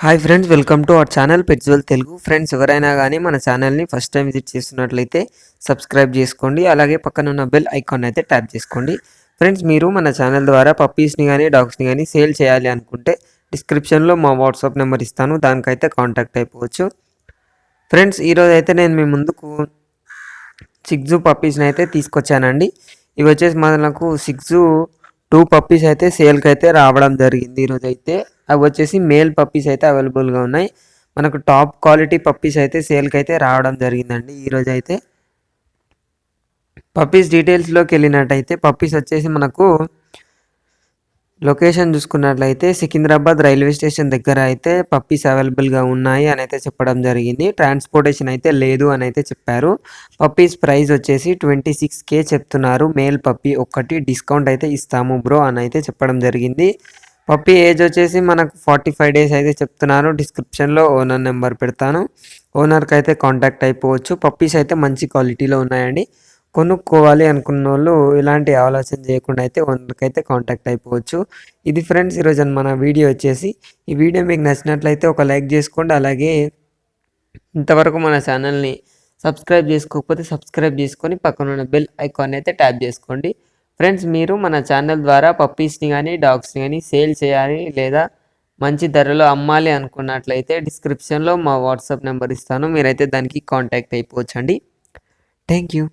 Hi friends, welcome to our channel Petswell Telugu. Friends, ఎవరైనా కానీ మన ఛానల్ని ఫస్ట్ టైం విజిట్ చేస్తున్నట్లయితే సబ్స్క్రైబ్ చేసుకోండి. అలాగే పక్కన ఉన్న బెల్ ఐకాన్ అయితే ట్యాప్ చేసుకోండి. ఫ్రెండ్స్, మీరు మన ఛానల్ ద్వారా పప్పీస్ని కానీ డాగ్స్ని కానీ సేల్ చేయాలి అనుకుంటే డిస్క్రిప్షన్లో మా వాట్సాప్ నెంబర్ ఇస్తాను, దానికైతే కాంటాక్ట్ అయిపోవచ్చు. ఫ్రెండ్స్, ఈరోజు అయితే నేను మీ ముందుకు సిగ్జు పప్పీస్ని అయితే తీసుకొచ్చానండి. ఇవి వచ్చేసి మనకు సిగ్జు 2 పప్పీస్ అయితే సేల్కి అయితే రావడం జరిగింది. ఈరోజు అయితే అవి వచ్చేసి మేల్ పప్పీస్ అయితే అవైలబుల్గా ఉన్నాయి. మనకు టాప్ క్వాలిటీ పప్పీస్ అయితే సేల్కి అయితే రావడం జరిగిందండి. ఈరోజు అయితే పప్పీస్ డీటెయిల్స్లోకి వెళ్ళినట్టయితే పప్పీస్ వచ్చేసి మనకు లొకేషన్ చూసుకున్నట్లయితే సికింద్రాబాద్ రైల్వే స్టేషన్ దగ్గర అయితే పప్పీస్ అవైలబుల్గా ఉన్నాయి అని అయితే చెప్పడం జరిగింది. ట్రాన్స్పోర్టేషన్ అయితే లేదు అని అయితే చెప్పారు. పప్పీస్ ప్రైస్ వచ్చేసి 26K చెప్తున్నారు. మేల్ పప్పీ ఒక్కటి డిస్కౌంట్ అయితే ఇస్తాము బ్రో అని అయితే చెప్పడం జరిగింది. పప్పీ ఏజ్ వచ్చేసి మనకు 45 డేస్ అయితే చెప్తున్నారు. డిస్క్రిప్షన్లో ఓనర్ నెంబర్ పెడతాను, ఓనర్కి అయితే కాంటాక్ట్ అయిపోవచ్చు. పప్పీస్ అయితే మంచి క్వాలిటీలో ఉన్నాయండి. కొనుక్కోవాలి అనుకున్న వాళ్ళు ఇలాంటి ఆలోచన చేయకుండా అయితే ఓనర్కి అయితే కాంటాక్ట్ అయిపోవచ్చు. ఇది ఫ్రెండ్స్ ఈరోజు మన వీడియో వచ్చేసి. ఈ వీడియో మీకు నచ్చినట్లయితే ఒక లైక్ చేసుకోండి. అలాగే ఇంతవరకు మన ఛానల్ని సబ్స్క్రైబ్ చేసుకోకపోతే సబ్స్క్రైబ్ చేసుకొని పక్కన ఉన్న బెల్ ఐకాన్ అయితే ట్యాప్ చేసుకోండి. ఫ్రెండ్స్, మీరు మన ఛానల్ ద్వారా పప్పీస్ని కానీ డాగ్స్ని కానీ సేల్ చేయాలి లేదా మంచి ధరలో అమ్మాలి అనుకున్నట్లయితే డిస్క్రిప్షన్లో మా వాట్సాప్ నెంబర్ ఇస్తాను, మీరైతే దానికి కాంటాక్ట్ అయిపోవచ్చండి. Thank you.